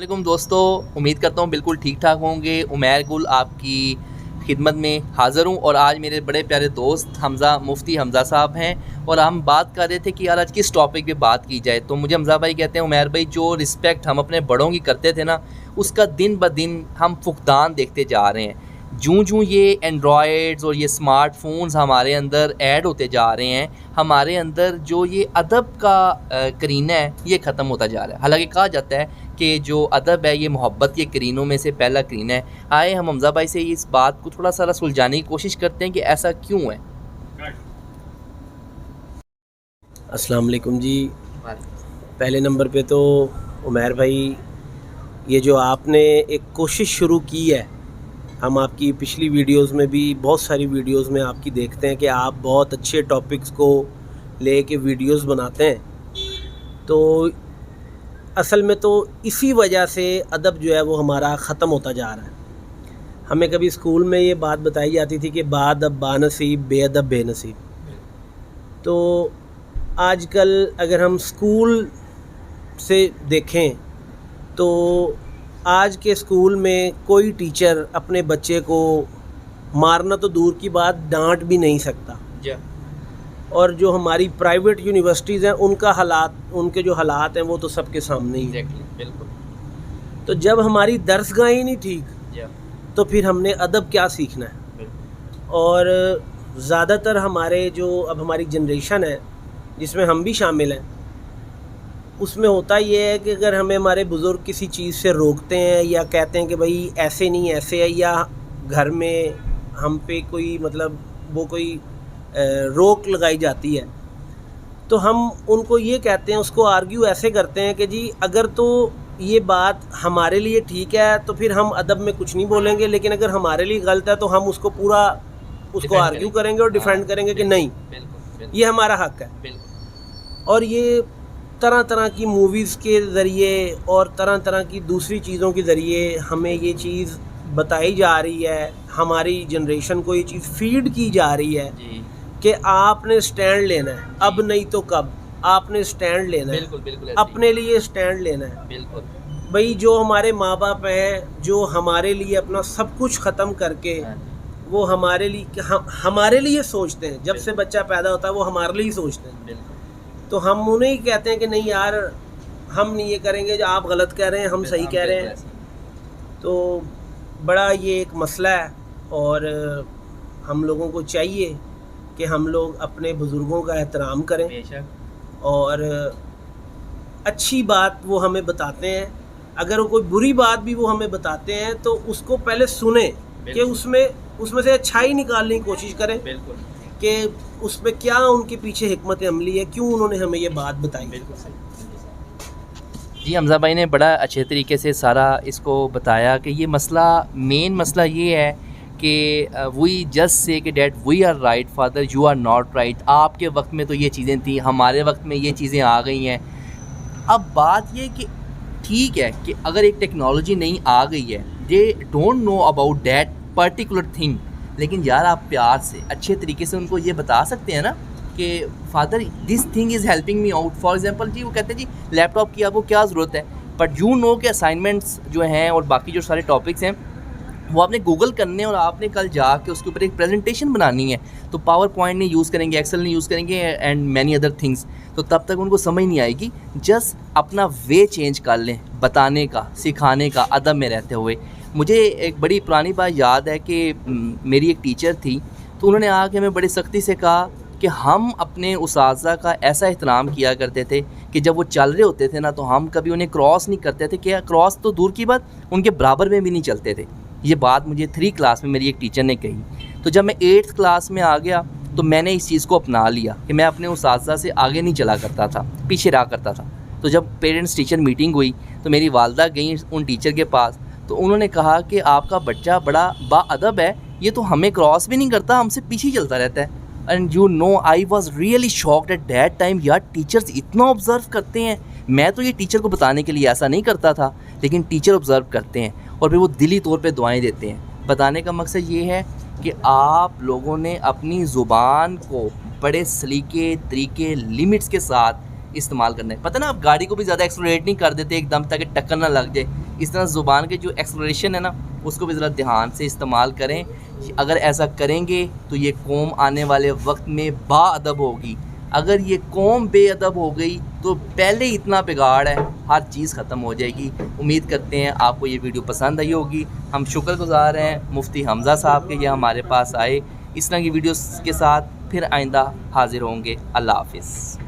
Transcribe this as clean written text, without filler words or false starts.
वालेकुम दोस्तों, उम्मीद करता हूँ बिल्कुल ठीक ठाक होंगे। उमैर गुल आपकी खिदमत में हाज़िर हूँ और आज मेरे बड़े प्यारे दोस्त हमज़ा मुफ्ती हमज़ा साहब हैं और हम बात कर रहे थे कि यार आज किस टॉपिक पे बात की जाए। तो मुझे हमज़ा भाई कहते हैं, उमैर भाई जो रिस्पेक्ट हम अपने बड़ों की करते थे ना, उसका दिन ब दिन हम फुकदान देखते जा रहे हैं। जूँ जूँ ये एंड्रॉयड्स और ये स्मार्टफोन्स हमारे अंदर ऐड होते जा रहे हैं, हमारे अंदर जो ये अदब का करीना है ये ख़त्म होता जा रहा है। हालांकि कहा जाता है कि जो अदब है ये मोहब्बत के करीनों में से पहला करीना है। आए हम हमज़ा भाई से इस बात को थोड़ा सा सुलझाने की कोशिश करते हैं कि ऐसा क्यों है। अस्सलाम वालेकुम जी। पहले नंबर पे तो उमैर भाई, ये जो आपने एक कोशिश शुरू की है, हम आपकी पिछली वीडियोस में भी बहुत सारी वीडियोस में आपकी देखते हैं कि आप बहुत अच्छे टॉपिक्स को लेके वीडियोस बनाते हैं। तो असल में तो इसी वजह से अदब जो है वो हमारा ख़त्म होता जा रहा है। हमें कभी स्कूल में ये बात बताई जाती थी कि बाअदब बानसीब, बेअदब बेनसीब। तो आजकल अगर हम स्कूल से देखें तो आज के स्कूल में कोई टीचर अपने बच्चे को मारना तो दूर की बात, डांट भी नहीं सकता। और जो हमारी प्राइवेट यूनिवर्सिटीज़ हैं उनके जो हालात हैं वो तो सबके सामने ही हैं। बिल्कुल। तो जब हमारी दरसगाह ही नहीं ठीक तो फिर हमने अदब क्या सीखना है। और ज़्यादातर हमारे जो अब हमारी जनरेशन है जिसमें हम भी शामिल हैं, उसमें होता ये है कि अगर हमें हमारे बुज़ुर्ग किसी चीज़ से रोकते हैं या कहते हैं कि भाई ऐसे नहीं ऐसे है, या घर में हम पे कोई कोई रोक लगाई जाती है, तो हम उनको ये कहते हैं, उसको आर्ग्यू ऐसे करते हैं कि जी अगर तो ये बात हमारे लिए ठीक है तो फिर हम अदब में कुछ नहीं बोलेंगे, लेकिन अगर हमारे लिए गलत है तो हम उसको आर्ग्यू करेंगे और डिफेंड करेंगे कि नहीं, ये हमारा हक है। और ये तरह तरह की मूवीज़ के ज़रिए और तरह तरह की दूसरी चीज़ों के ज़रिए हमें ये चीज़ बताई जा रही है, हमारी जनरेशन को ये चीज़ फीड की जा रही है कि आपने स्टैंड लेना है, अब नहीं तो कब आपने स्टैंड लेना है। बिल्कुल अपने लिए स्टैंड लेना है। भाई जो हमारे माँ बाप हैं, जो हमारे लिए अपना सब कुछ ख़त्म करके वो हमारे लिए सोचते हैं। जब से बच्चा पैदा होता है वो हमारे लिए ही सोचते हैं। तो हम उन्हें ही कहते हैं कि नहीं यार, हम नहीं ये करेंगे, जो आप गलत कह रहे हैं हम सही कह रहे हैं। तो बड़ा ये एक मसला है और हम लोगों को चाहिए कि हम लोग अपने बुज़ुर्गों का एहतराम करें और अच्छी बात वो हमें बताते हैं, अगर वो कोई बुरी बात भी वो हमें बताते हैं तो उसको पहले सुने कि उसमें से अच्छाई निकालने की कोशिश करें कि उसमें क्या उनके पीछे हिकमत अमली है, क्यों उन्होंने हमें ये बात बताई। जी, हमज़ा भाई ने बड़ा अच्छे तरीके से सारा इसको बताया कि ये मेन मसला ये है कि वी जस्ट से कि dad we are right father, you are not right. आपके वक्त में तो ये चीज़ें थी, हमारे वक्त में ये चीज़ें आ गई हैं। अब बात ये कि ठीक है कि अगर एक टेक्नोलॉजी नई आ गई है, they don't know about that particular thing, लेकिन यार आप प्यार से अच्छे तरीके से उनको ये बता सकते हैं ना कि father this thing is helping me out. For example जी वो कहते हैं जी लैपटॉप की आपको क्या ज़रूरत है, बट यू नो कि असाइनमेंट्स जो हैं और बाकी जो सारे टॉपिक्स हैं वो आपने गूगल करने और आपने कल जाके उसके ऊपर एक प्रेजेंटेशन बनानी है, तो पावर पॉइंट नहीं यूज़ करेंगे, एक्सेल नहीं यूज़ करेंगे एंड मैनी अदर थिंग्स, तो तब तक उनको समझ नहीं आएगी। जस्ट अपना वे चेंज कर लें बताने का, सिखाने का, अदब में रहते हुए। मुझे एक बड़ी पुरानी बात याद है कि मेरी एक टीचर थी, तो उन्होंने आके हमें बड़ी सख्ती से कहा कि हम अपने उस्ताज़ा का ऐसा एहतराम किया करते थे कि जब वो चल रहे होते थे ना तो हम कभी उन्हें क्रॉस नहीं करते थे, कि क्रॉस तो दूर की बात उनके बराबर में भी नहीं चलते थे। ये बात मुझे 3 क्लास में मेरी एक टीचर ने कही। तो जब मैं 8th क्लास में आ गया तो मैंने इस चीज़ को अपना लिया कि मैं अपने उस्ताज़ा से आगे नहीं चला करता था, पीछे रहा करता था। तो जब पेरेंट्स टीचर मीटिंग हुई तो मेरी वालदा गई उन टीचर के पास, तो उन्होंने कहा कि आपका बच्चा बड़ा बाअदब है, ये तो हमें क्रॉस भी नहीं करता, हमसे पीछे चलता रहता है। And you know I was really shocked at that time. यार टीचर्स इतना ऑब्ज़र्व करते हैं, मैं तो ये टीचर को बताने के लिए ऐसा नहीं करता था, लेकिन टीचर ऑब्ज़र्व करते हैं और फिर वो दिली तौर पे दुआएं देते हैं। बताने का मकसद ये है कि आप लोगों ने अपनी ज़ुबान को बड़े सलीके तरीके लिमिट्स के साथ इस्तेमाल करना है। पता ना, आप गाड़ी को भी ज़्यादा एक्सलरेट नहीं कर देते एकदम ताकि टक्कर ना लग जाए, اس طرح زبان کے جو ایکسپریشن ہے نا اس کو بھی ذرا دھیان سے استعمال کریں. اگر ایسا کریں گے تو یہ قوم آنے والے وقت میں با ادب ہوگی. اگر یہ قوم بے ادب ہو گئی تو پہلے ہی اتنا بگاڑ ہے, ہر چیز ختم ہو جائے گی. امید کرتے ہیں آپ کو یہ ویڈیو پسند آئی ہوگی. ہم شکر گزار ہیں مفتی حمزہ صاحب کے, یہ ہمارے پاس آئے. اس طرح کی ویڈیوز کے ساتھ پھر آئندہ حاضر ہوں گے. اللہ حافظ.